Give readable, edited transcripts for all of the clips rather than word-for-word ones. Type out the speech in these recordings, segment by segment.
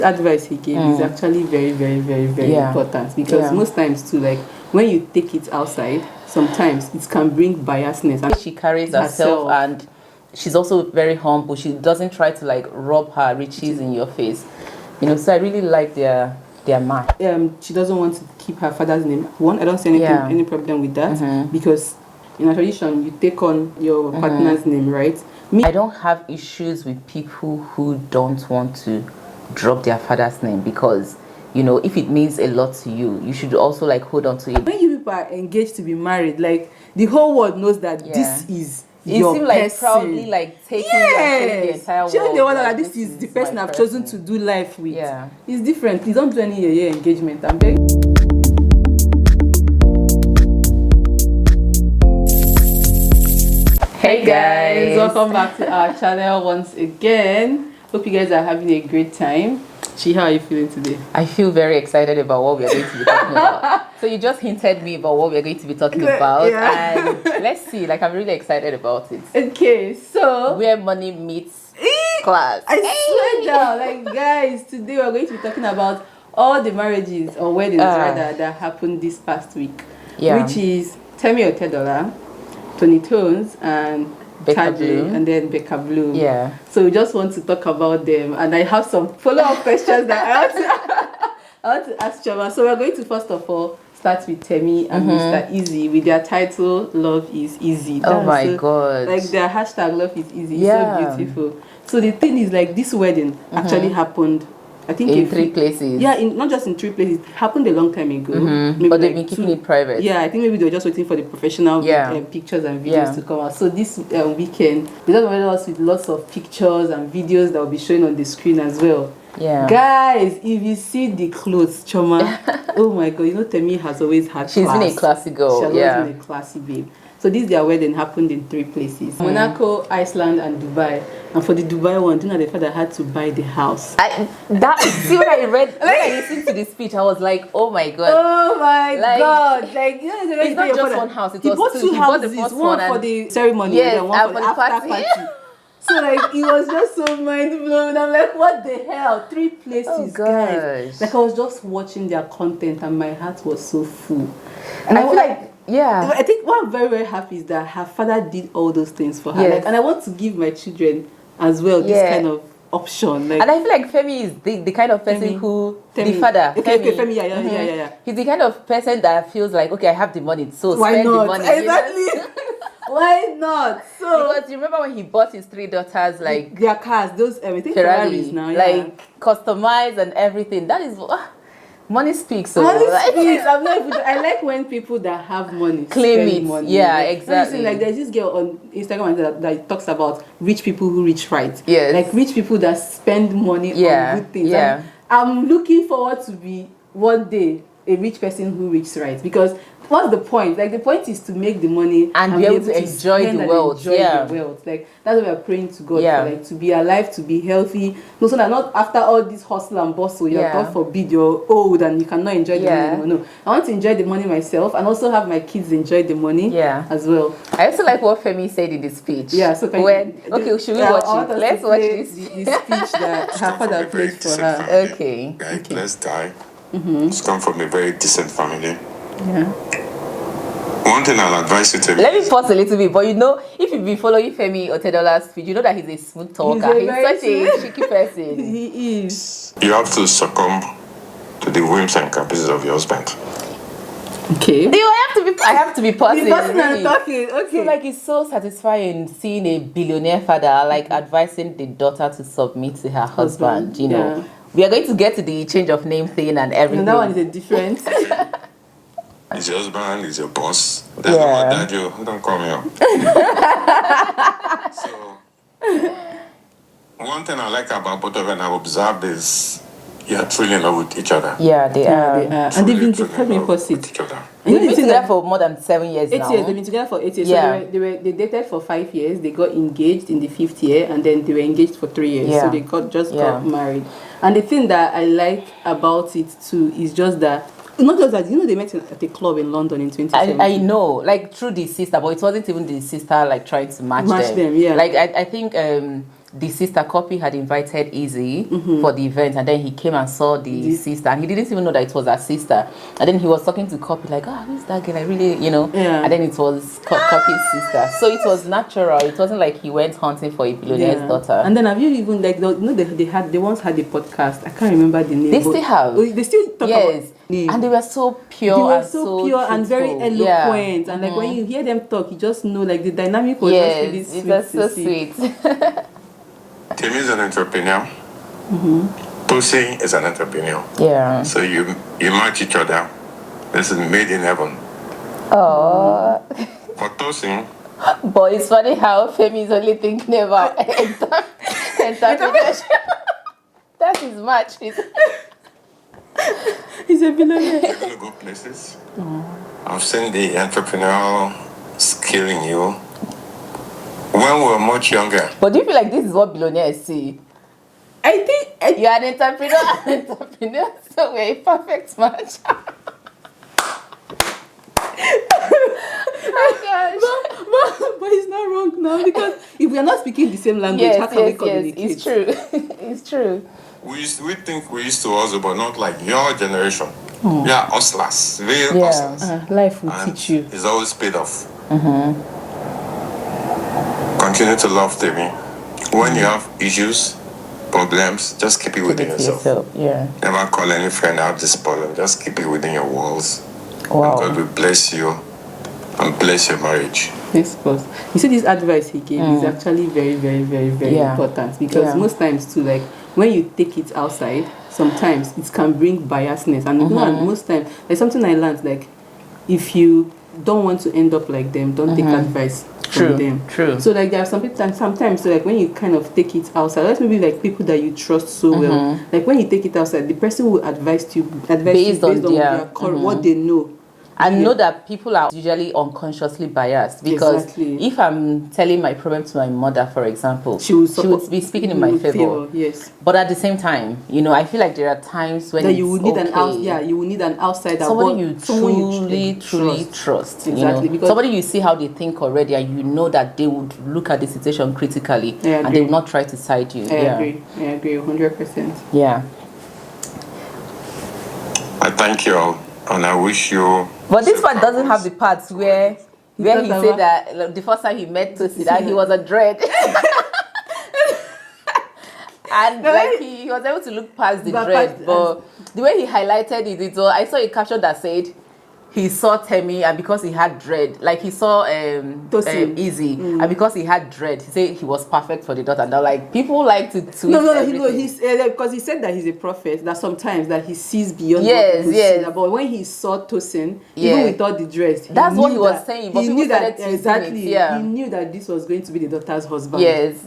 Advice he gave is actually very, very, very, very important, because most times too, like when you take it outside, sometimes it can bring biasness. And she carries herself, and she's also very humble. She doesn't try to like rub her riches in your face, you know. So I really like their match. She doesn't want to keep her father's name. I don't see any problem with that, because in a tradition you take on your partner's name, right? I don't have issues with people who don't want to drop their father's name, because you know, if it means a lot to you, you should also like hold on to it. When you people are engaged to be married, like the whole world knows that this is your seem person. Like proudly like taking the entire world. Showing the world that this is the person I've chosen to do life with. It's different. Please don't do any year engagement. I'm begging. Hey guys, welcome back to our channel once again. Hope you guys are having a great time. Chi, how are you feeling today? I feel very excited about what we are going to be talking about. So you just hinted me about what we are going to be talking about, and let's see. Like, I'm really excited about it. Okay, so where money meets class. I swear down, like guys, today we're going to be talking about all the marriages or weddings rather that happened this past week, which is Temi Otedola, Toni Tone, and Becca Bloom. And then Becca Bloom. So we just want to talk about them, and I have some follow-up questions that I want to ask Choma. So we're going to first of all start with Temi and Mr. Eazi with their title "Love is Easy." Oh my god! Like their hashtag "Love is Easy." So beautiful. So the thing is, like, this wedding actually happened, I think, in 3 places. Yeah, not just in 3 places. It happened a long time ago. Maybe but they've been keeping it private. Yeah, I think maybe they were just waiting for the professional pictures and videos to come out. So this weekend, they just provided us with lots of pictures and videos that will be showing on the screen as well. Guys, if you see the clothes, Choma, oh my god, you know Temi has always had She's been a classy girl. She has always been a classy babe. So this their wedding happened in 3 places: Monaco, Iceland, and Dubai. And for the Dubai one, do you know the father had to buy the house? See, when I listened to the speech, I was like, oh my god. Oh my god. Like, you know, it's not just one house, it was 2. He bought the first one for the ceremony and then one for the after party. So like it was just so mind blowing. I'm like, what the hell? 3 places, guys. Like I was just watching their content and my heart was so full. And I feel like I think what I'm very, very happy is that her father did all those things for her. Like, and I want to give my children as well this kind of option. Like, and I feel like Femi is the kind of person who the father. Femi, yeah. He's the kind of person that feels like, okay, I have the money, so why spend not? the money. Exactly. Why not? So because you remember when he bought his 3 daughters like their cars, those everything Ferraris now, like customized and everything. That is money speaks. So money speaks. I like when people that have money claim it. Money. Yeah, like, exactly. Like there's this girl on Instagram that talks about rich people who reach right. Yes. Like rich people that spend money on good things. Yeah. I'm looking forward to be one day a rich person who reaches right, because what's the point? Like the point is to make the money and be able to enjoy the wealth. Like that's what we're praying to God for, like to be alive, to be healthy. No, so that not after all this hustle and bustle, God forbid you're old and you cannot enjoy the money anymore. No, I want to enjoy the money myself and also have my kids enjoy the money as well. I also like what Femi said in the speech. Yeah, so should we watch it? Let's watch this. The speech that her father played for her. Okay. Let's die. It's come from a very decent family. Yeah. One thing I'll advise you to let me pause a little bit, but you know, if you've been following Femi Otedola's speech, you know that he's a smooth talker. He's such a cheeky person. He is. You have to succumb to the whims and caprices of your husband. Okay. I have to be positive. Really. Talking. Okay. So like it's so satisfying seeing a billionaire father like advising the daughter to submit to her husband. You know, we are going to get to the change of name thing and everything. And that one is a different. He's your husband, he's your boss. That's not my dad, you don't call me up. So, one thing I like about both of them I've observed is you are truly in love with each other. Yeah, they are. And they've been together for 6. They've been together for more than 7 years 8 now. 8 years. They've been together for 8 years. Yeah. So they dated for 5 years. They got engaged in the 5th year, and then they were engaged for 3 years. Yeah. So they got married. And the thing that I like about it too is just that. Not just that, you know, they met at a club in London in 2017. I know, like through the sister, but it wasn't even the sister like trying to match them. Yeah. Like I think the sister Copy had invited Eazi for the event, and then he came and saw the sister, and he didn't even know that it was her sister. And then he was talking to Copy like, who's that girl? I really, And then it was Copy's sister. So it was natural. It wasn't like he went hunting for a billionaire's daughter. And then have you even they once had a podcast. I can't remember the name. They still have. They still talk about name. And they were so pure. They were so pure and very eloquent. And like when you hear them talk, you just know like the dynamic was just really sweet. That's so sweet. Temi is an entrepreneur. Tosin is an entrepreneur. Yeah. So you match each other. This is made in heaven. Oh. For Tosin. But it's funny how Femi is only thinking about entrepreneurship. That's his match. He's a billionaire. You're going to go places. I've seen the entrepreneurial skill in you. When we were much younger. But do you feel like this is what billionaires see? I think you're an entrepreneur, so we're a perfect match. Oh gosh. But it's not wrong now, because if we are not speaking the same language, how can we communicate? It's true. It's true. We think we used to hustle, but not like your generation. Yeah, hustlers. Real hustlers. Life will teach you. It's always paid off. Continue to love Temi. When you have issues, problems, just keep it within yourself. Yeah. Never call any friend out this problem. Just keep it within your walls. Wow. And God will bless you and bless your marriage. Yes, boss. You see, this advice he gave is actually very, very, very, very important, because most times too, like when you take it outside, sometimes it can bring biasness, and most times, like something I learned, like if you don't want to end up like them, don't take advice from them. True. So like there are some people, and sometimes so like when you kind of take it outside, that's maybe like people that you trust so well. Like when you take it outside, the person will advise you based on their what they know. I know that people are usually unconsciously biased, because if I'm telling my problem to my mother, for example, she would be speaking in my favor. Yes. But at the same time, I feel like there are times when you would need you will need an outsider, somebody you truly trust. Exactly. Because somebody you see how they think already, and you know that they would look at the situation critically, and they will not try to side you. I agree 100%. Yeah. I thank you all, and I wish you. But this one doesn't have the parts where he said that the first time he met Tosin, that he was a dread. And like he was able to look past the dread. But the way he highlighted it, I saw a caption that said he saw Temi, and because he had dread, like he saw Eazi, and because he had dread, he said he was perfect for the daughter. And like people like to twist he's because he said that he's a prophet, that sometimes that he sees beyond what people see. But when he saw Tosin, even with all the dress, that's what he was saying. But he knew that he knew that this was going to be the daughter's husband. Yes.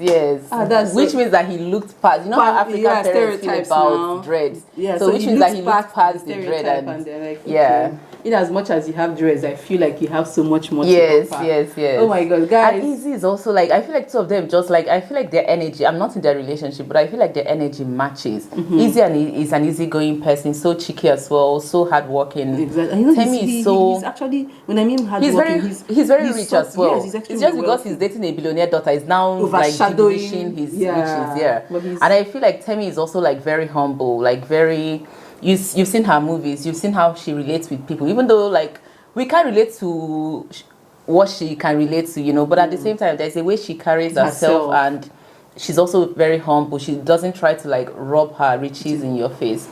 Which means that he looked past. You know how African parents feel about dread. Yeah. So which means that he looked past the dread, and in as much as you have dreads, I feel like you have so much more to offer. Yes. Oh my God, guys. And Eazi is also like, I feel like two of them just like, I feel like their energy, I'm not in their relationship, but I feel like their energy matches. Eazi is an easygoing person, so cheeky as well, so hardworking. Exactly. Temi is so... He's actually, when I mean hardworking, he's very rich as well. Yes, it's just because he's dating a billionaire daughter, is now like diminishing his riches. And I feel like Temi is also like very humble, like very... You've seen her movies, you've seen how she relates with people, even though like we can't relate to what she can relate to, but at the same time there's a way she carries herself, and she's also very humble. She doesn't try to like rub her riches in your face,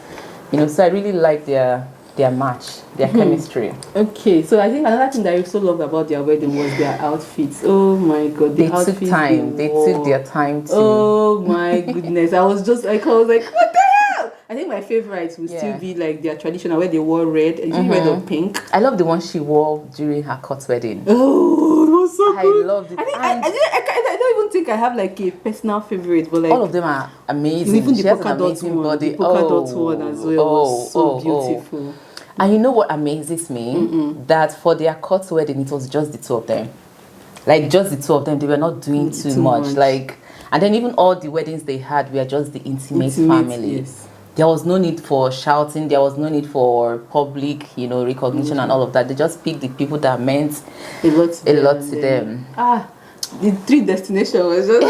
so I really like their match, their chemistry. Okay, so I think another thing that I so loved about their wedding was their outfits. Oh my God, they took time. They took their time to... Oh my goodness, I was like, what the hell? I think my favorites will still be like their traditional, where they wore red, red or pink. I love the one she wore during her court wedding. Oh, it was so good. I loved it. I don't even think I have like a personal favorite, but like all of them are amazing. Even the polka dot one, the polka dot one as well was so beautiful. And you know what amazes me? That for their court wedding, it was just the two of them. Like just the two of them. They were not doing too much. Like, and then even all the weddings they had were just the intimate family. Yes. There was no need for shouting. There was no need for public, recognition and all of that. They just picked the people that meant a lot to them. The 3 destination was just...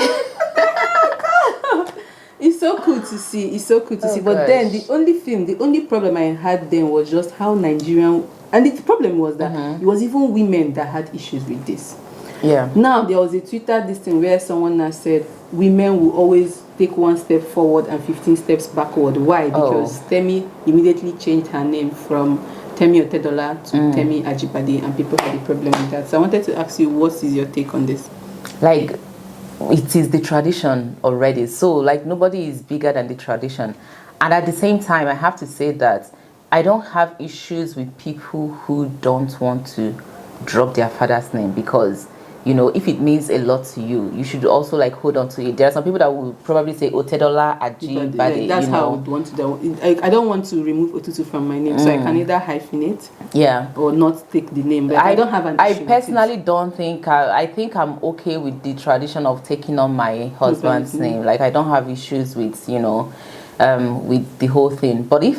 so cool to see. It's so cool to see. But then the only problem I had then was just how Nigerian, and the problem was that it was even women that had issues with this. Yeah. Now there was a Twitter this thing where someone has said women will always take one step forward and 15 steps backward. Why? Because Temi immediately changed her name from Temi Otedola to Temi Ajibade, and people had a problem with that. So I wanted to ask you, what is your take on this? Like, it is the tradition already. So, like, nobody is bigger than the tradition. And at the same time, I have to say that I don't have issues with people who don't want to drop their father's name, because you know, if it means a lot to you, you should also like hold on to it. There are some people that will probably say Otedola, Ajibade. Like, that's how I would want to do. I don't want to remove Otutu from my name, so I can either hyphenate, or not take the name. But I don't have an issue. I personally don't think. I think I'm okay with the tradition of taking on my husband's name. Like, I don't have issues with, you know, with the whole thing. But if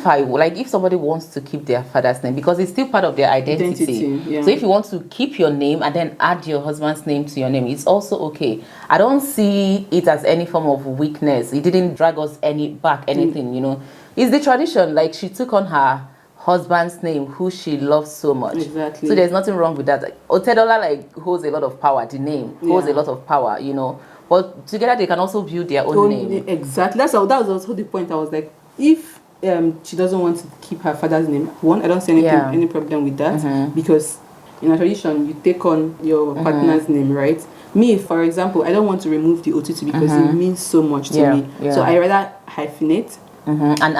somebody wants to keep their father's name, because it's still part of their identity. So if you want to keep your name and then add your husband's name to your name, it's also okay. I don't see it as any form of weakness. It didn't drag us anything, you know. It's the tradition. Like, she took on her husband's name, who she loves so much. Exactly. So there's nothing wrong with that. Like, Otedola holds a lot of power. The name holds a lot of power, you know. But together they can also build their own name. Exactly. That was also the point. I was like, if she doesn't want to keep her father's name, I don't see any problem with that, because in a tradition you take on your partner's name, right? Me, for example, I don't want to remove the Otutu because it means so much to me. So I rather hyphenate. And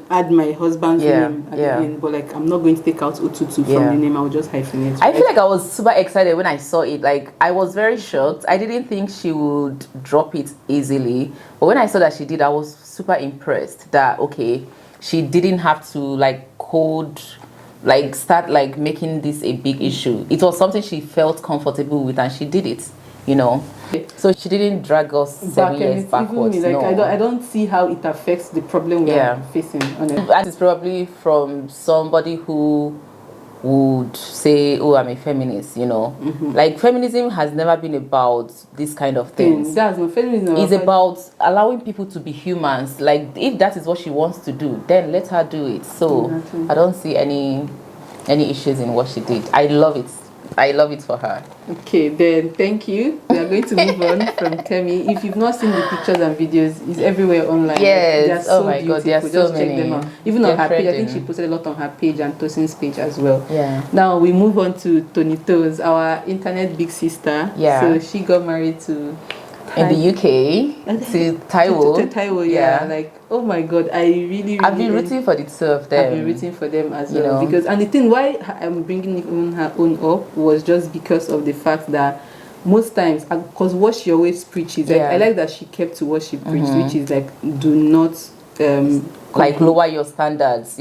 add my husband's name at the end, but like, I'm not going to take out Otutu from the name. I'll just hyphenate. I feel like I was super excited when I saw it. Like, I was very shocked. I didn't think she would drop it easily, but when I saw that she did, I was super impressed that she didn't have to start making this a big issue. It was something she felt comfortable with, and she did it, you know. So she didn't drag us 7 years backwards. Even me, I don't see how it affects the problem we are facing. And it's probably from somebody who would say, "Oh, I'm a feminist," you know. Like, feminism has never been about this kind of things. Feminism is about allowing people to be humans. Like, if that is what she wants to do, then let her do it. So I don't see any issues in what she did. I love it. I love it for her. Okay, then thank you. We are going to move on from Temi. If you've not seen the pictures and videos, it's everywhere online. Yes. They are so beautiful. God, there are so many. Check them out. Even on her page, I think she posted a lot on her page and Tosin's page as well. Yeah. Now we move on to Toni Tone, our internet big sister. Yeah. So she got married to in the UK to Taiwo. To Taiwo, like, oh my God, I've been rooting for the two of them. I've been rooting for them as well, because, and the thing why I'm bringing even her own up was just because of the fact that most times, because what she always preaches, I like that she kept to what she preached, which is like, do not lower your standards,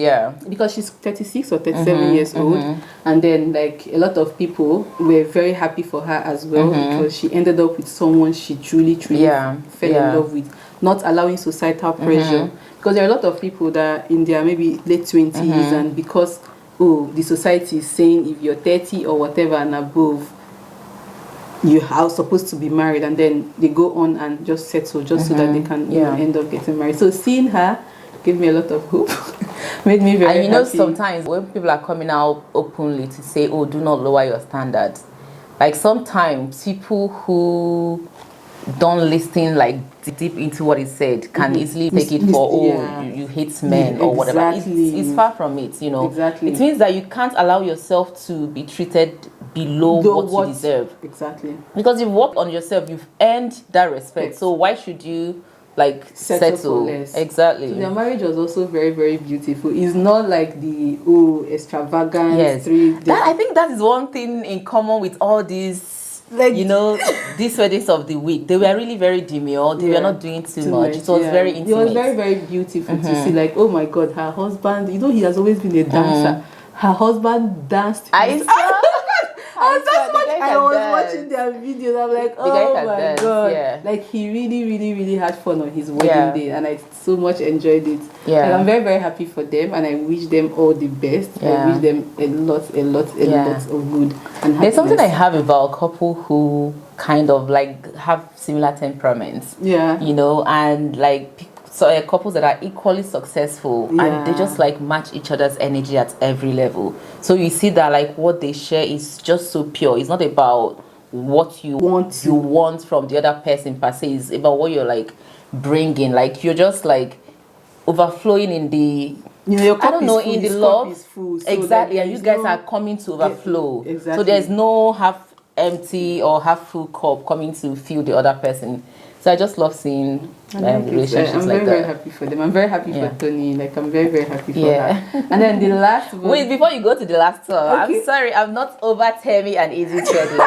because she's 36 or 37 years old, and then like a lot of people were very happy for her as well, because she ended up with someone she truly fell in love with, not allowing societal pressure, because there are a lot of people that in their maybe late 20s, and because the society is saying if you're 30 or whatever and above, you are supposed to be married, and then they go on and just settle just so that they can end up getting married. So seeing her gave me a lot of hope. Made me very happy. And sometimes when people are coming out openly to say, "Oh, do not lower your standards," like, sometimes people who don't listen deep into what is said can easily take it for you hate men or whatever. It's far from it, you know. Exactly. It means that you can't allow yourself to be treated below what you deserve. Exactly. Because you've worked on yourself, you've earned that respect. So why should you settle for less? Exactly. So their marriage was also very, very beautiful. It's not like the extravagant. Yes. I think that is one thing in common with all these, these weddings of the week. They were really very demure. They were not doing too much. It was very intimate. It was very, very beautiful to see. Like, oh my God, her husband. He has always been a dancer. Her husband danced. I saw. I was just I was watching their videos. I'm like, oh my god! Yeah. Like he really had fun on his wedding day, and I so much enjoyed it. Yeah, like, I'm very happy for them, and I wish them all the best. I wish them a lot of good and happiness. There's something I have about a couple who kind of like have similar temperaments. Yeah, you know, and like. So couples that are equally successful and they just like match each other's energy at every level. So you see that like what they share is just so pure. It's not about what you want from the other person per se. It's about what you're like bringing. Like you're just like overflowing in the your cup in the love. Is full, so exactly, and you guys are coming to overflow. Yeah, exactly. So there's no half empty or half full cup coming to fill the other person. So I just love seeing relationships I'm like that. very happy for them. I'm very happy for Toni. Like I'm very happy for her. And then the last one. Wait, before you go to the last one, I'm sorry, I'm not over Temi and Eazi trading.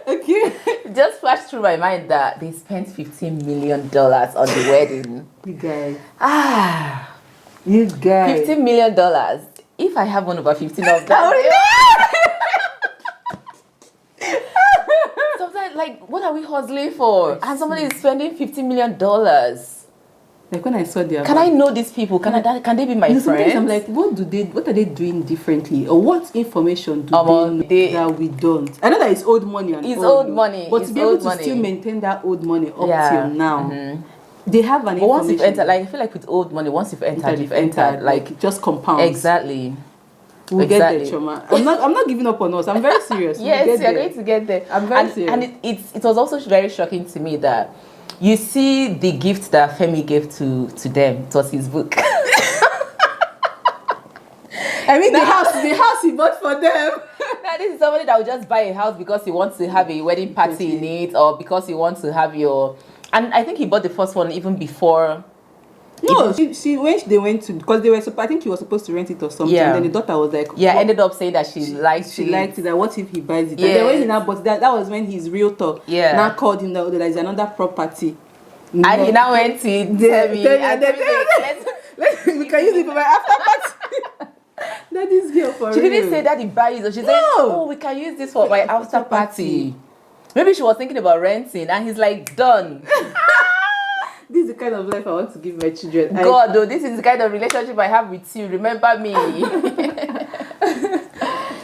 Okay. It just flashed through my mind that they spent $15 million on the wedding. You guys. You guys. $15 million. If I have one over 15 of that. Like, what are we hustling for? And somebody is spending $50 million. Like when I saw their can I know these people? Can they be my friends? I'm like, what are they doing differently? Or what information do they know that we don't? I know that it's old money and old money. But to be able to still maintain that old money up till now. They have an information. Once you've entered, like I feel like with old money, once you've entered, you've entered. Like just compounds. Exactly. We'll get there, Choma. I'm not giving up on us. I'm very serious. Yes, you're going to get there. I'm very serious. And it was also very shocking to me that you see the gift that Femi gave to them. It was his book. I mean, the house he bought for them. Now, this is somebody that will just buy a house because he wants to have a wedding party in it, or because he wants to have your. And I think he bought the first one even before. No, she when they went to, because they were I think he was supposed to rent it or something. Yeah. Then the daughter was like, ended up saying that she liked it. That what if he buys it? Yes. And then when he now bought that was when his realtor now called him that there is another property. And he now went to Temi. We can use it for my after party. That is here for She didn't say that he buys it. She said, oh, we can use this for my after party. Maybe she was thinking about renting, and he's like, done. This is the kind of life I want to give my children. God, though, this is the kind of relationship I have with you. Remember me.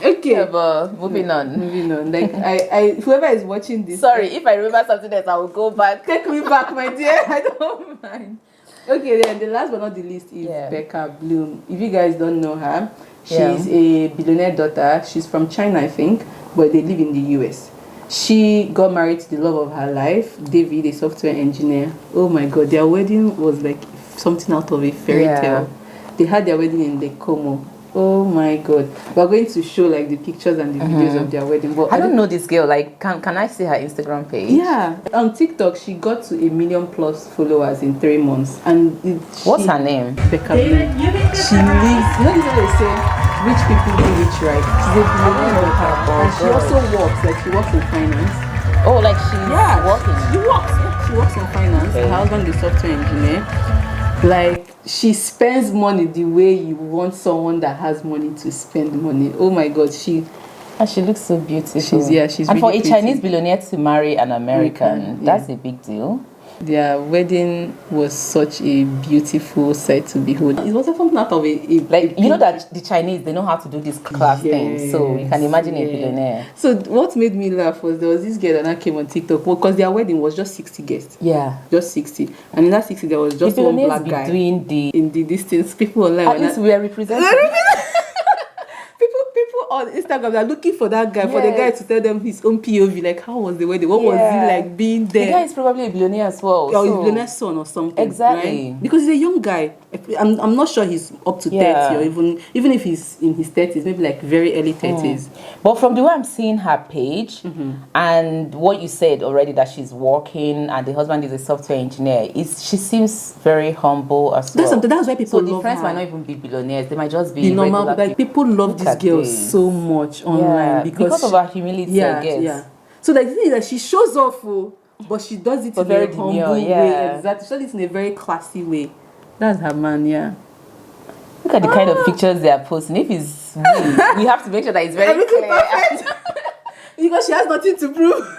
Okay. Yeah, but moving on. Like I whoever is watching this. Sorry, if I remember something else, I will go back. Take me back, my dear. I don't mind. Okay, then the last but not the least is Becca Bloom. If you guys don't know her, she's a billionaire daughter. She's from China, I think, but they live in the US. She got married to the love of her life, David, a software engineer. Oh my God, their wedding was like something out of a fairy tale. They had their wedding in Lake Como. Oh my God. We're going to show like the pictures and the videos of their wedding. But I don't know this girl. Like, can I see her Instagram page? Yeah. On TikTok, she got to 1 million+ followers in 3 months. And what's her name? Becca Bloom. She lives, you know what they say? Rich people do rich right. She's a billionaire daughter. And she also works, like she works in finance. Oh, like she's working? She works in finance. Her husband is a software engineer. Like, she spends money the way you want someone that has money to spend money. Oh my God, she looks so beautiful. She's and really for a Chinese billionaire to marry an American, that's a big deal. Their wedding was such a beautiful sight to behold. It was something out of you know that the Chinese, they know how to do this class thing, so you can imagine a billionaire. So what made me laugh was there was this girl that came on TikTok because their wedding was just 60 guests. Yeah, just 60, and in that 60 there was just one black guy doing in the distance. People online, at least we are represented. People on Instagram are looking for that guy, for the guy to tell them his own POV, like how was the wedding, what was he like being there. The guy is probably a billionaire as well, or his billionaire son or something. Exactly, right? Because he's a young guy. I'm not sure he's up to 30, or even if he's in his 30s, maybe like very early 30s. But from the way I'm seeing her page and what you said already, that she's working and the husband is a software engineer, she seems very humble as well. That's why people love her. So the friends might not even be billionaires, they might just be normal. Like, people love this girl so much online because of her humility, I guess. Yeah. So the thing is that she shows off, but she does it in a very humble way. Exactly. She does it in a very classy way. That's her man, Look at the kind of pictures they are posting. If it's we have to make sure that it's very clear. because she has nothing to prove.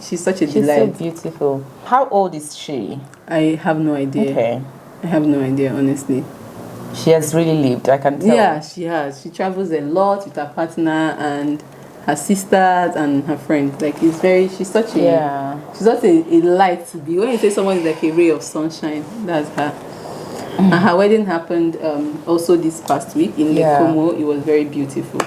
She's such a delight. She's so beautiful. How old is she? I have no idea. Okay. I have no idea, honestly. She has really lived, I can tell. Yeah, she has. She travels a lot with her partner and her sisters and her friends. Like, she's such a light to be. When you say someone is like a ray of sunshine, that's her. And her wedding happened also this past week in Lake Como. It was very beautiful.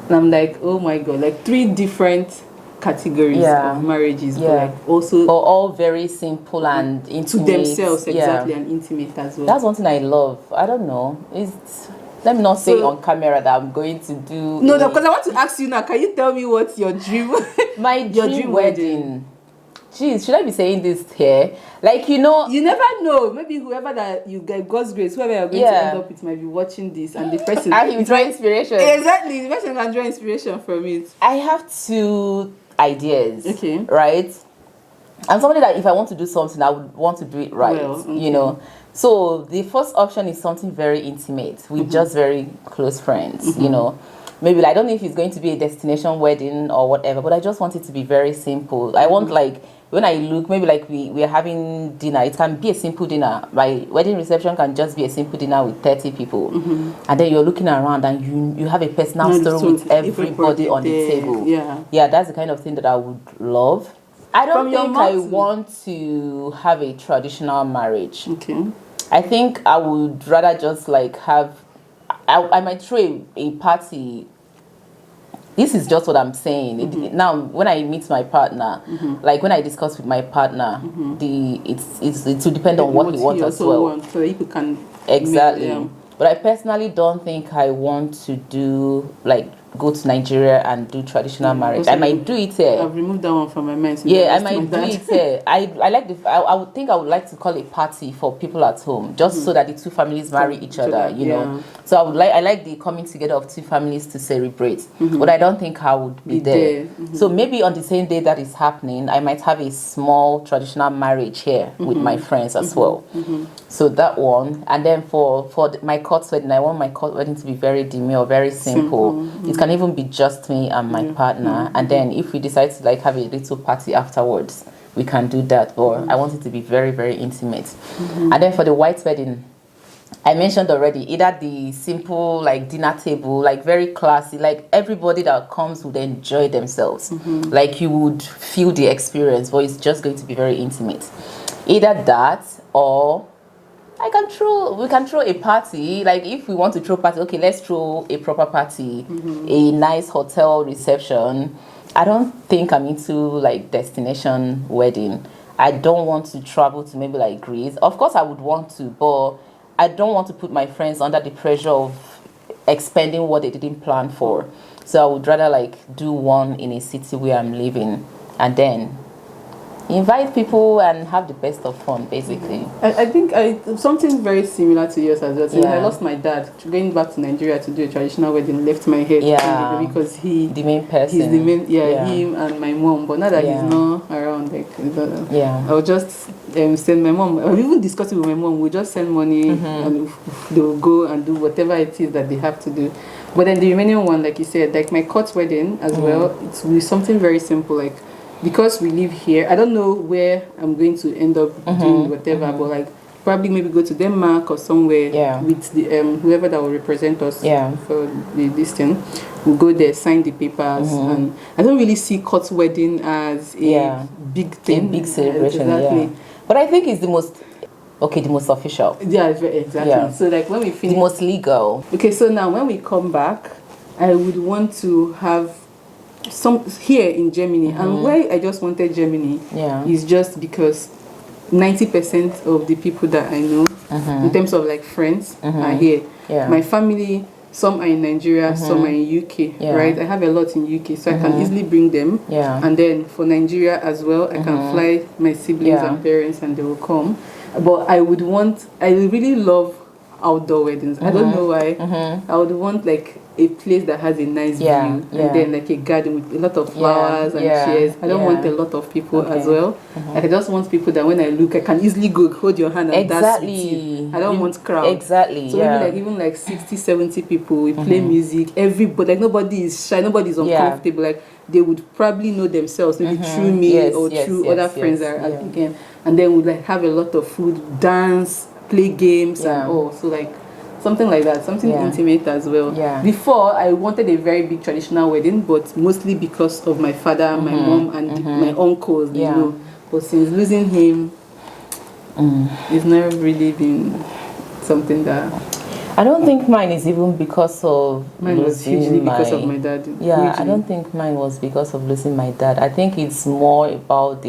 And I'm like, oh my God, like 3 different categories of marriages, but like also all very simple and intimate to themselves, exactly, and intimate as well. That's one thing I love. I don't know. Let me not say on camera that I'm going to do. No, because I want to ask you now. Can you tell me what's your dream? My dream wedding. Jeez, should I be saying this here? Like, you know, you never know. Maybe whoever that you get, God's grace, whoever you're going to end up with might be watching this, and the person and he will draw inspiration. Exactly, the person can draw inspiration from it. I have 2 ideas. Okay. Right? I'm somebody that if I want to do something, I would want to do it right. Well, okay. You know. So the first option is something very intimate with just very close friends. You know. Maybe I don't know if it's going to be a destination wedding or whatever, but I just want it to be very simple. I want like when I look, maybe like we are having dinner, it can be a simple dinner. My wedding reception can just be a simple dinner with 30 people. And then you're looking around and you have a personal story with everybody on the table. Yeah, that's the kind of thing that I would love. I don't think I want to have a traditional marriage. Okay. I think I would rather just like have, I might throw a party. This is just what I'm saying. Now, when I meet my partner, like when I discuss with my partner, it will depend on what he wants as well. So people can exactly. But I personally don't think I want to do like go to Nigeria and do traditional marriage. I might do it here. I've removed that one from my mind. I might do it here. I like I would think I would like to call a party for people at home, just so that the 2 families marry each other, you know. So I like the coming together of 2 families to celebrate. But I don't think I would be there. So maybe on the same day that is happening, I might have a small traditional marriage here with my friends as well. So that one, and then for my court wedding, I want my court wedding to be very demure, very simple. It can even be just me and my partner, and then if we decide to like have a little party afterwards, we can do that. But I want it to be very, very intimate. And then for the white wedding, I mentioned already, either the simple like dinner table, like very classy, like everybody that comes would enjoy themselves, like you would feel the experience, but it's just going to be very intimate. Either that or we can throw a party. Like if we want to throw party, okay, let's throw a proper party, a nice hotel reception. I don't think I'm into like destination wedding. I don't want to travel to maybe like Greece. Of course I would want to, but I don't want to put my friends under the pressure of expending what they didn't plan for. So I would rather like do one in a city where I'm living and then invite people and have the best of fun, basically. I think something very similar to yours as well. So I lost my dad going back to Nigeria to do a traditional wedding, left my head because the main person. He's the main, him and my mom. But now that he's not around, like I'll just send my mom. I'll even discuss it with my mom. We'll just send money and they'll go and do whatever it is that they have to do. But then the remaining one, like you said, like my court wedding as well, it will be something very simple, like. Because we live here, I don't know where I'm going to end up doing whatever, but like probably maybe go to Denmark or somewhere with the whoever that will represent us for this thing. We'll go there, sign the papers, and I don't really see court wedding as a big thing, a big celebration. But I think it's the most official. Yeah, exactly. Yeah. So like when we finish, the most legal. Okay, so now when we come back, I would want to have some here in Germany, and why I just wanted Germany is just because 90% of the people that I know in terms of like friends are here. My family, some are in Nigeria, some are in UK, right? I have a lot in UK, so I can easily bring them. And then for Nigeria as well, I can fly my siblings and parents and they will come. But I really love outdoor weddings. I don't know why. I would want like a place that has a nice view and then like a garden with a lot of flowers and chairs. I don't want a lot of people as well. Like I just want people that when I look, I can easily go hold your hand and dance with you. I don't want crowd. Exactly. So maybe even like 60, 70 people. We play music. Everybody, like nobody is shy. Nobody is uncomfortable. Like they would probably know themselves, maybe through me or through other friends again. And then we'd like have a lot of food, dance, play games and all. So like something like that, something intimate as well. Before, I wanted a very big traditional wedding, but mostly because of my father, my mom, and my uncles, you know. But since losing him, it's never really been something that... I don't think mine is even because of mine was hugely because of my dad. Yeah, hugely. I don't think mine was because of losing my dad. I think it's more about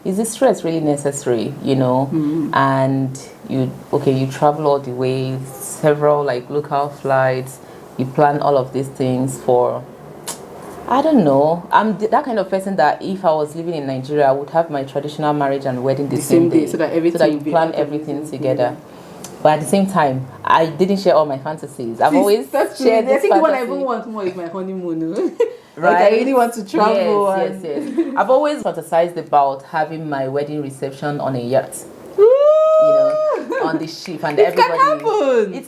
is the stress really necessary, you know? And you travel all the way, several like local flights, you plan all of these things for, I don't know. I'm that kind of person that if I was living in Nigeria, I would have my traditional marriage and wedding the same day, so that you plan everything together. But at the same time, I didn't share all my fantasies. I've always shared this. I think what I even want more is my honeymoon. Right? Like I really want to travel. Yes. I've always fantasized about having my wedding reception on a yacht. You know, on the ship, and it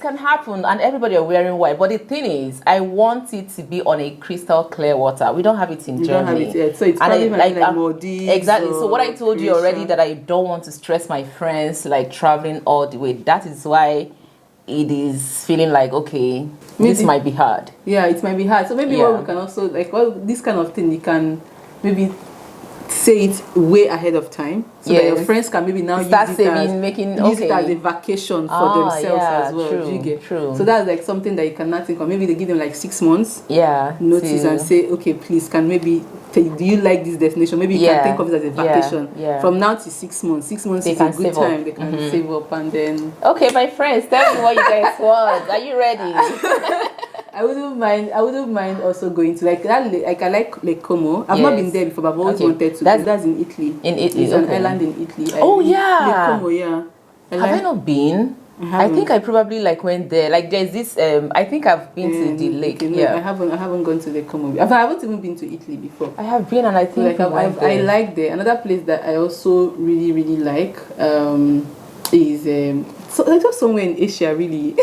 can happen, and everybody are wearing white. But the thing is, I want it to be on a crystal clear water. We don't have it in Germany. Don't have it yet. So it's probably like Maldives. Exactly. So what I told you already, that I don't want to stress my friends like traveling all the way. That is why it is feeling like, okay, this might be hard. Yeah, it might be hard. So maybe what we can also, like, this kind of thing, you can maybe say it way ahead of time, so that your friends can maybe now use it as a vacation for themselves as well. True. So that's like something that you cannot think of. Maybe they give them like 6 months notice and say, okay, please, can maybe do you like this destination? Maybe you can think of it as a vacation from now to 6 months. 6 months is a good time. They can save up, and then my friends, tell me what you guys want. Are you ready? I wouldn't mind also going to like that. Like I like Lake Como. I've not been there before, but I've always wanted to. That's in Italy. It's an island in Italy. Lake Como, Have I not been? I think I probably went there. Like there's this. I think I've been to the lake. I haven't gone to Lake Como. I haven't even been to Italy before. I have been, and I think I like there. Another place that I also really like is just somewhere in Asia really.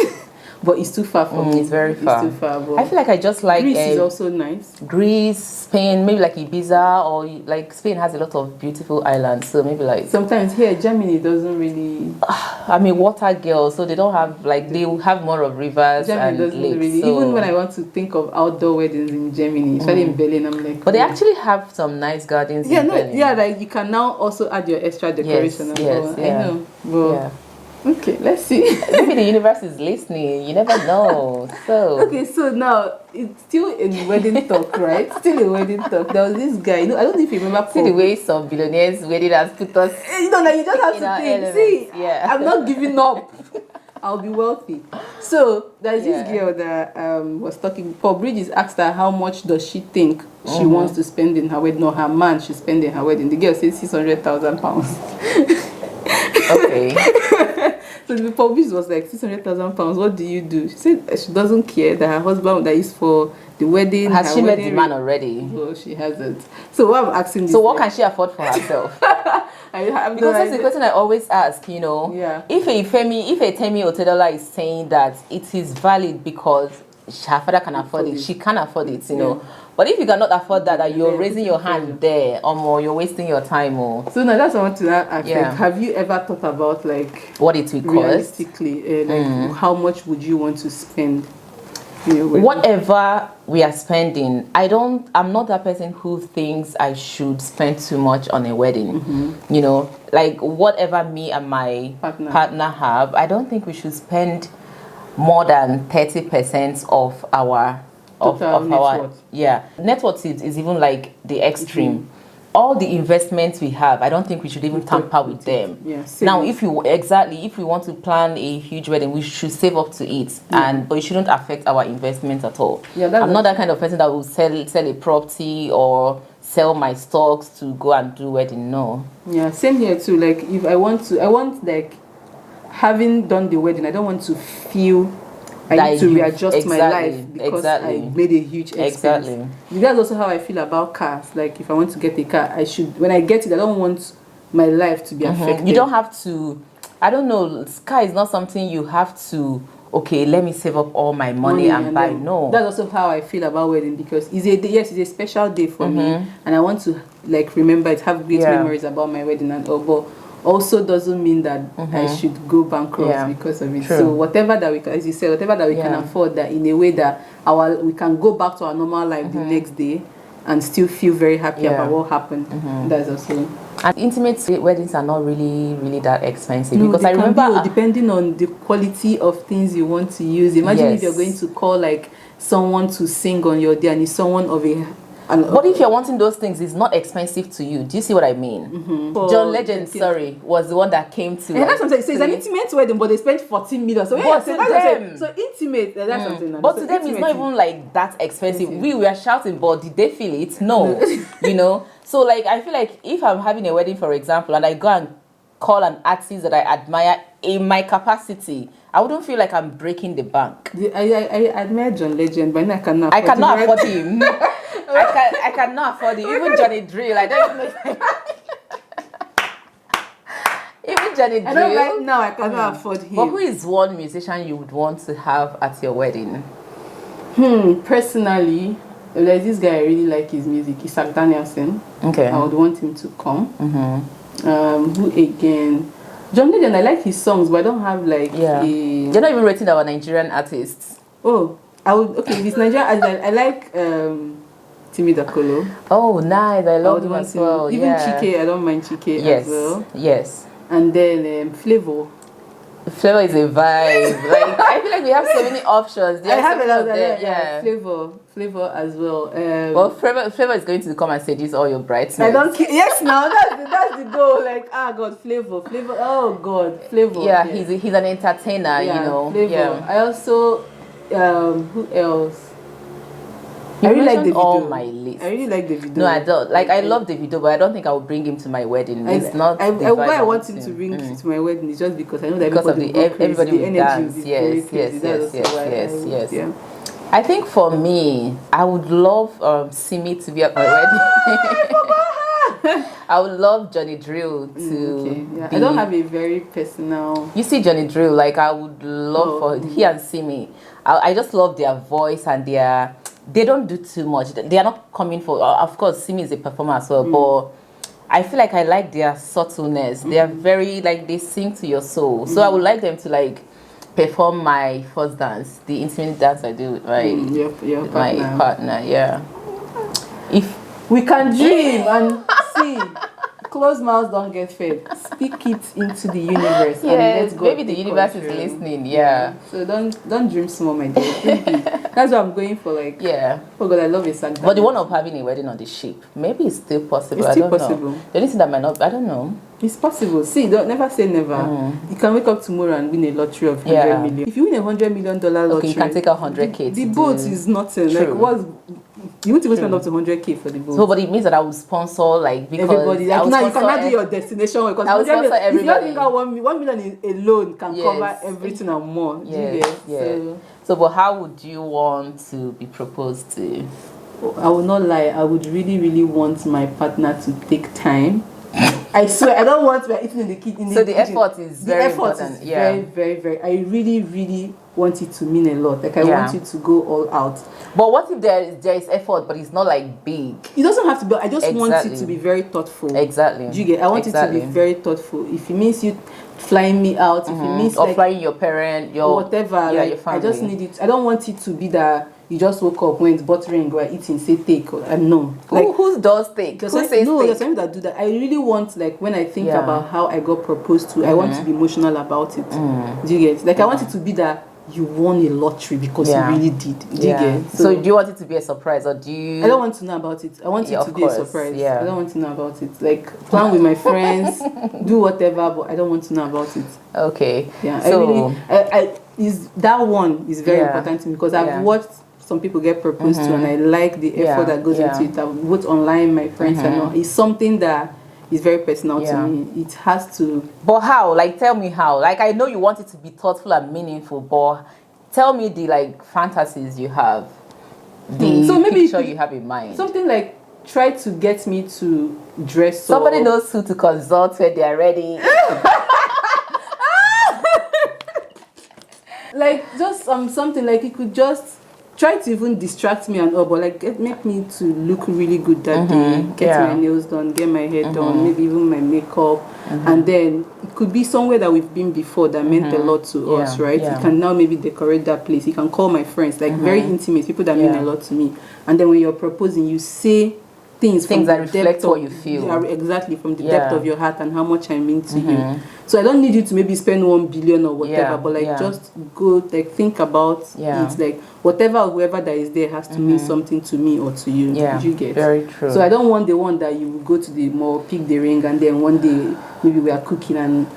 But it's too far from me. It's very far. It's too far. But I feel like I just like Greece is also nice. Greece, Spain, maybe like Ibiza, or like Spain has a lot of beautiful islands. So maybe like sometimes here Germany doesn't really. I mean, water girls, so they don't have they will have more of rivers and lakes. Really. So even when I want to think of outdoor weddings in Germany, especially in Berlin, I'm like. But they actually have some nice gardens. In Berlin. Like you can now also add your extra decoration. Yes, I know. Okay, let's see. Maybe the universe is listening. You never know. So okay, so now it's still a wedding talk, right? Still a wedding talk. There was this guy. I don't know if you remember. See the way some billionaires wedding has put us. Like you just have to think. Elements. See, I'm not giving up. I'll be wealthy. So there's this girl that was talking. Paul Bridges asked her how much does she think she wants to spend in her wedding. No, her man should spend in her wedding. The girl says £600,000. Okay. So the publish was like £600,000. What do you do? She said she doesn't care that her husband that is for the wedding. Has she met the man already? No, she hasn't. So what I'm asking so what can she afford for herself? Because that's the question I always ask, you know. Yeah. If a Temi Otedola is saying that it is valid because her father can afford it, she can afford it, you know. But if you cannot afford that, and you're raising your hand there, or you're wasting your time, or so now that's what I want to ask. Like, have you ever thought about like what it will cost realistically? How much would you want to spend? Whatever we are spending, I'm not that person who thinks I should spend too much on a wedding. You know, like whatever me and my partner have, I don't think we should spend more than 30% of our net worth is even like the extreme. All the investments we have, I don't think we should even tamper with them. Now if we want to plan a huge wedding, we should save up to it, but it shouldn't affect our investments at all. I'm not that kind of person that will sell a property or sell my stocks to go and do wedding. No. Same here too. Like if I want like having done the wedding, I don't want to feel I need to readjust my life because I made a huge expense. That's also how I feel about cars. Like if I want to get a car, when I get it, I don't want my life to be affected. You don't have to I don't know, car is not something you have to, okay, let me save up all my money and buy. No. That's also how I feel about wedding, because it's a special day for me, and I want to like remember it, have great memories about my wedding and all, but also doesn't mean that I should go bankrupt because of it. True. So whatever that we can, as you said, whatever that we can afford, that in a way that we can go back to our normal life the next day and still feel very happy about what happened. That's also. And intimate weddings are not really that expensive, no, because I remember depending on the quality of things you want to use. Imagine if you're going to call like someone to sing on your day, and it's someone of a. But if you're wanting those things, it's not expensive to you. Do you see what I mean? John Legend, was the one that came to. And that's what I'm saying. So it's an intimate wedding, but they spent 14 million. So yeah, so intimate. That's something. But to them, it's not even like that expensive. We were shouting, but did they feel it? No. You know. So like, I feel like if I'm having a wedding, for example, and I go and call an artist that I admire in my capacity, I wouldn't feel like I'm breaking the bank. I admire John Legend, but I cannot afford him. I cannot afford it. Even Johnny Drill, I don't know. Even Johnny Drill. I know right now I cannot afford him. But who is one musician you would want to have at your wedding? Personally, there's this guy, I really like his music, Isaac Danielson. Okay. I would want him to come. Who again? John Legend, I like his songs, but I don't have like You're not even rating our Nigerian artists. Oh, I would. Okay, this Nigerian, I like Temi Otedola. Oh, nice. I love him as well. Even Chike, I don't mind Chike as well. Yes. And then Flavor. Flavor is a vibe. Like, I feel like we have so many options. I have a lot of them. Flavor as well. Well, Flavor is going to come and seduce all your bridesmaids. I don't care. Yes, now that's the goal. Like, God, Flavor. Oh God, Flavor. Yeah, he's an entertainer. You know. Flavor. Yeah. I also who else? I really like Davido. All my list. I really like Davido. No, I don't. Like, I love Davido, but I don't think I will bring him to my wedding. It's not. Why I want him to bring to my wedding is just because I know that everybody will dance. Yes. Yeah. I think for me, I would love Simi to be at my wedding. I would love Johnny Drill to I don't have a very personal. You see Johnny Drill, like I would love for he and Simi. I just love their voice and they don't do too much. They are not coming for. Of course, Simi is a performer as well, but I feel like I like their subtleness. They are very like they sing to your soul. So I would like them to like perform my first dance, the intimate dance I do with my partner. Yeah. If we can dream and see. Closed mouths don't get fed. Speak it into the universe. Yes, maybe the universe is listening. Yeah. So don't dream small, my dear. That's what I'm going for. Like, oh God, I love it. But the one of having a wedding on the ship, maybe it's still possible. It's still possible. The only thing that might not, I don't know. It's possible. See, don't never say never. You can wake up tomorrow and win a lottery of 100 million. If you win $100 million lottery, you can take 100K. The boat is nothing. True. Like what? You want to spend up to 100K for the boat. So, but it means that I will sponsor like because everybody. Like now, you cannot do your destination because I will sponsor everybody. If you don't think 1 million alone can cover everything and more. Yes. So, but how would you want to be proposed to? I will not lie. I would really want my partner to take time. I swear, I don't want to be eating in the kitchen. So the effort is very important. Very. I really want it to mean a lot. Like I want you to go all out. But what if there is effort, but it's not like big? It doesn't have to be. I just want it to be very thoughtful. Exactly. Do you get? I want it to be very thoughtful. If it means you flying me out, if it means or flying your parent, your whatever, your family. I just need it. I don't want it to be that. You just woke up, went buttering, were eating, say take, no. Like who does take? Who says take? There's some that do that. I really want, like, when I think about how I got proposed to, I want to be emotional about it. Do you get? Like, I want it to be that you won a lottery because you really did. Do you get? So do you want it to be a surprise or do you? I don't want to know about it. I want it to be a surprise. Yeah. I don't want to know about it. Like, plan with my friends, do whatever, but I don't want to know about it. Okay. Yeah. So that one is very important to me because I've watched some people get proposed to and I like the effort that goes into it. I would online my friends and all. It's something that is very personal to me. It has to. But how? Like, tell me how. Like, I know you want it to be thoughtful and meaningful, but tell me the like fantasies you have, so maybe picture you have in mind. Something like try to get me to dress. Somebody knows who to consult when they are ready. Like just something like it could just try to even distract me and all, but like make me to look really good that day, get my nails done, get my hair done, maybe even my makeup, and then it could be somewhere that we've been before that meant a lot to us, right? You can now maybe decorate that place. You can call my friends, like very intimate people that mean a lot to me, and then when you're proposing, you say things that reflect what you feel. Yeah, exactly, from the depth of your heart and how much I mean to you. So I don't need you to maybe spend 1 billion or whatever, but like just go like think about it, like whatever or whoever that is there has to mean something to me or to you. You get very true. So I don't want the one that you go to the mall, pick the ring, and then one day maybe we are cooking and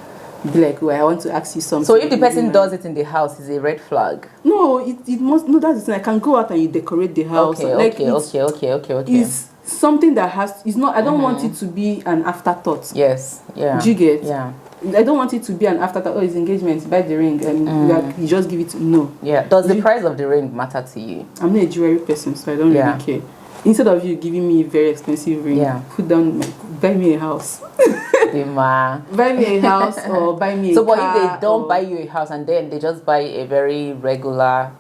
be like, well, I want to ask you something. So if the person does it in the house, is a red flag? No, it must. No, that's the thing. I can go out and you decorate the house. Okay. It's something that has. It's not. I don't want it to be an afterthought. Yes. Yeah. Do you get? Yeah. I don't want it to be an afterthought. Oh, it's engagement. Buy the ring and you just give it. No. Yeah. Does the price of the ring matter to you? I'm not a jewelry person, so I don't really care. Instead of you giving me a very expensive ring, put down, buy me a house. Buy me a house or buy me a car. So, but if they don't buy you a house and then they just buy a very regular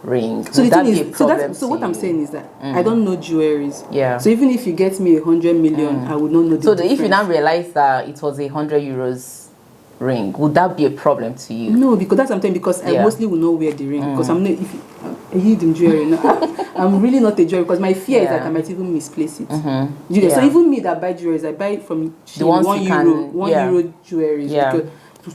ring, so the thing is, so what I'm saying is that I don't know jewelries. Yeah. So even if you get me 100 million, I would not know the difference. If you now realize that it was 100 euros ring, would that be a problem to you? No, because that's what I'm saying. Because I mostly will not wear the ring because I'm not. I hid in jewelry. No, I'm really not a jewelry because my fear is that I might even misplace it. So even me that buy jewelries, I buy from the €1 jewelry. Yeah.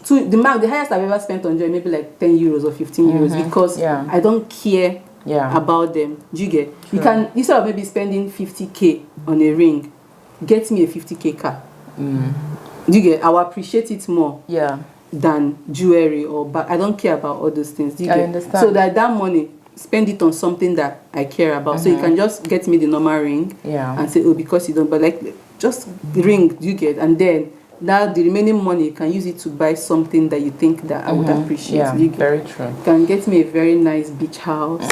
So the highest I've ever spent on jewelry maybe like 10 euros or 15 euros because I don't care about them. Do you get? True. You can, instead of maybe spending 50k on a ring, get me a 50k car. Do you get? I will appreciate it more than jewelry but I don't care about all those things. Do you get? I understand. So that money, spend it on something that I care about. So you can just get me the normal ring and say, oh, because you don't, but like just ring, do you get? And then now the remaining money you can use it to buy something that you think that I would appreciate. Yeah, very true. You can get me a very nice beach house.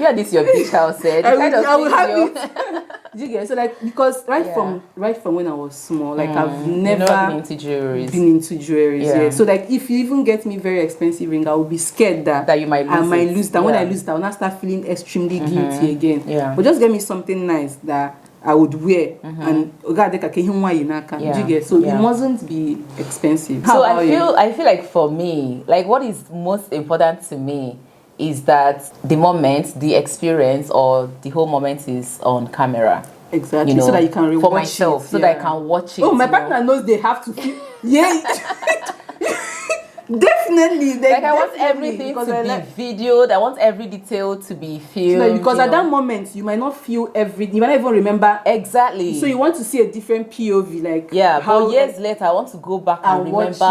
Yeah, this is your beach house. I will have it. Do you get? So like because right from when I was small, like I've never been into jewelry. Yeah. So like if you even get me very expensive ring, I will be scared that you might lose that. When I lose that, I will not start feeling extremely guilty again. Yeah. But just get me something nice that I would wear and do you get? So it mustn't be expensive. So I feel like for me, like what is most important to me is that the moment, the experience, or the whole moment is on camera. Exactly. So that you can rewatch for myself, so that I can watch it. Oh, my partner knows they have to feel. Definitely. Like I want everything to be videoed. I want every detail to be filmed. Because at that moment you might not feel everything. You might not even remember exactly. So you want to see a different POV, like but years later I want to go back and remember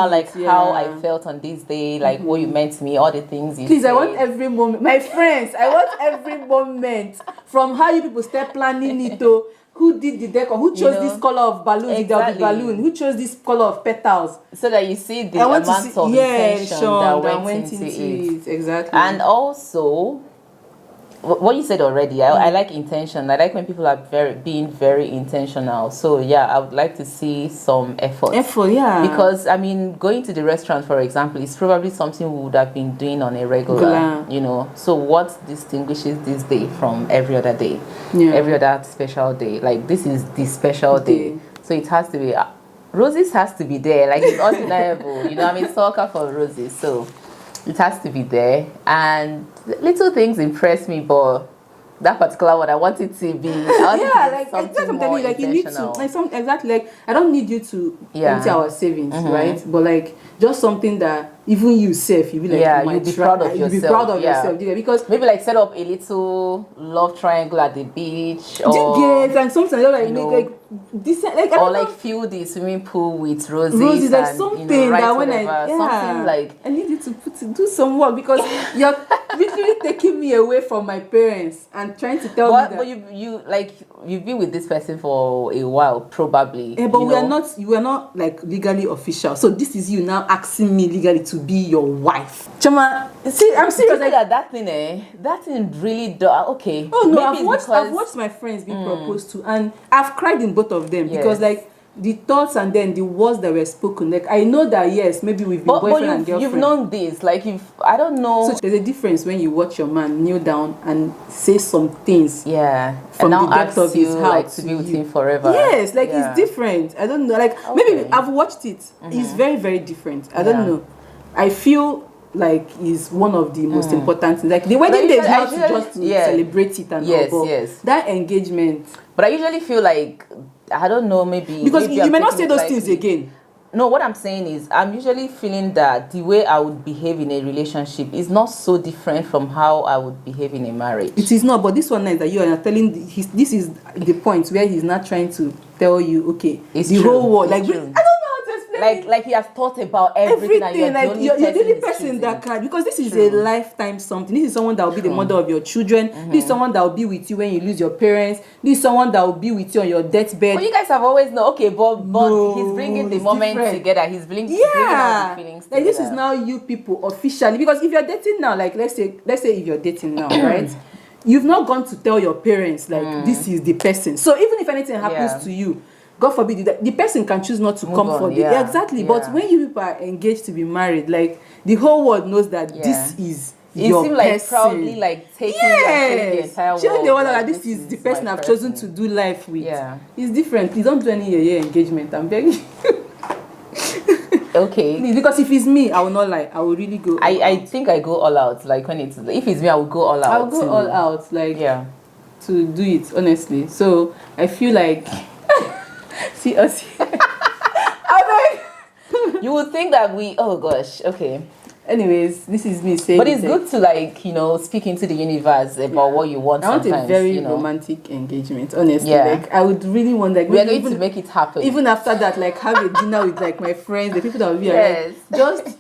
how I felt on this day, like what you meant to me, all the things you Please, said. I want every moment. My friends, I want every moment from how you people start planning it to who did the decor, who chose this color of balloons, exactly. The balloon, who chose this color of petals, so that you see the amount of intention that went into it. Exactly. And also what you said already, I like intention. I like when people are being very intentional. So I would like to see some effort. Because I mean, going to the restaurant, for example, is probably something we would have been doing on a regular, So what distinguishes this day from every other day, every other special day? Like this is the special day, so it has to be. Roses has to be there. Like it's undeniable. I'm a stalker for roses, so it has to be there. And little things impress me, but that particular one I want it to be something more like you need to like I don't need you to empty our savings, right? But like just something that even you self you be like you'll be proud of yourself. You'll be proud of yourself, because maybe like set up a little love triangle at the beach, or and something like decent, like or like fill the swimming pool with roses, like and, something that when something like I need you to do some work, because you're literally taking me away from my parents and trying to tell me that. But you've been with this person for a while, probably. But we are not like legally official. So this is you now asking me legally to be your wife. Chama, see, I'm serious. Like that thing really okay. Oh no, I've watched my friends be proposed to, and I've cried in both of them because like the thoughts and then the words that were spoken. Like I know that yes, maybe we've been boyfriend and girlfriend. You've known this. Like I don't know. So there's a difference when you watch your man kneel down and say some things. Yeah. From the depth of his heart like, to be with him forever. Yes, like it's different. I don't know. Like maybe I've watched it. It's very, very different. I don't know. I feel like is one of the most important things. Like the wedding day is not just to celebrate it and all, but that engagement. But I usually feel like I don't know, maybe because you may not say those things again. No, what I'm saying is I'm usually feeling that the way I would behave in a relationship is not so different from how I would behave in a marriage. It is not, but this one is that you are telling this is the point where he's not trying to tell you, okay, it's the whole world. Like I don't know how to explain. Like he has thought about everything. And you're the only person that can, because this is a lifetime something. This is someone that will be the mother of your children. This is someone that will be with you when you lose your parents. This is someone that will be with you on your deathbed. But you guys have always known, okay, but he's bringing the moment together. He's bringing all the feelings together. Like this is now you people officially, because if you're dating now, like let's say if you're dating now, right? You've not gone to tell your parents like this is the person. So even if anything happens to you, God forbid, the person can choose not to come for the exactly. But when you people are engaged to be married, like the whole world knows that this is your person. Like proudly like taking the entire world. Showing the world that this is the person I've chosen to do life with. Yeah. It's different. Please don't do any year engagement. I'm begging you. Okay. Please, because if it's me, I will not lie. I will really go. I think I go all out. Like when if it's me, I will go all out. I'll go all out. Like to do it honestly. So I feel like see us here. You would think that oh gosh, okay. Anyways, this is me saying. But it's good to like, speak into the universe about what you want. I want a very romantic engagement, honestly. Like I would really want like we're going to make it happen. Even after that, like have a dinner with like my friends, the people that will be around. Just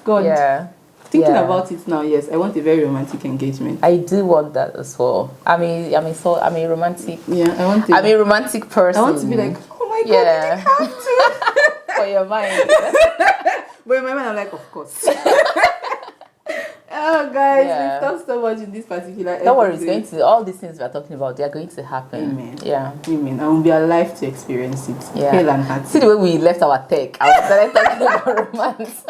God. Yeah. Thinking about it now, yes, I want a very romantic engagement. I do want that as well. I'm a romantic. Yeah, I'm a romantic person. I want to be like, oh my God, you have to. For your mind. But in my mind, I'm like, of course. Oh, guys, we've talked so much in this particular episode. Don't worry, it's going to, all these things we are talking about, they are going to happen. Amen. Yeah. Amen. I will be alive to experience it. Yeah. Hale and hearty. See the way we left our tech. I was started talking about romance.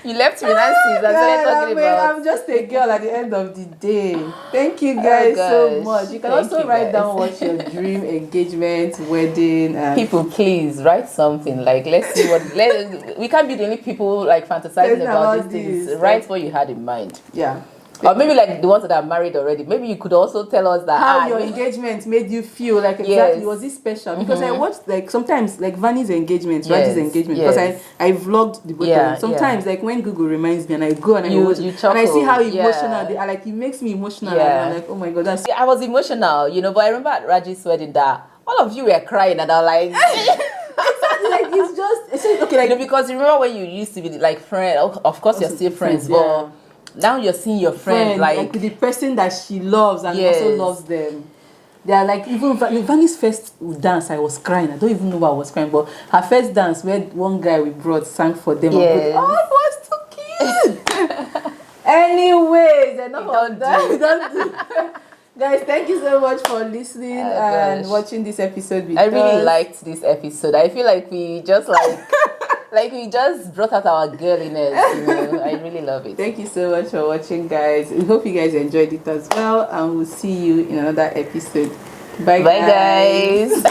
You left me, Nancy. I'm just a girl at the end of the day. Thank you guys so much. You can also write down what's your dream engagement, wedding. And people, please write something. Like, let's see we can't be the only people like fantasizing about these things. Write what you had in mind. Yeah. Or maybe like the ones that are married already. Maybe you could also tell us that how your engagement made you feel. Like exactly, was it special? Because I watched like sometimes like Vanny's engagement, Raji's engagement. Because I vlogged the both of them. Sometimes like when Google reminds me and I go and I watch and I see how emotional they are. Like it makes me emotional. And I'm like, oh my God, that's. I was emotional, but I remember at Raji's wedding that all of you were crying and I was like. Like it's okay. Like because remember when you used to be like friends. Of course, you're still friends, but. Now you're seeing your friend like the person that she loves and also loves them. They are like, even Vanny's first dance, I was crying. I don't even know why I was crying, but her first dance where one guy we brought sang for them. It was so cute. Anyways, enough of that. Guys, thank you so much for listening and watching this episode with us. I really liked this episode. I feel like we just like we just brought out our girliness, I really love it. Thank you so much for watching, guys. We hope you guys enjoyed it as well, and we'll see you in another episode. Bye guys.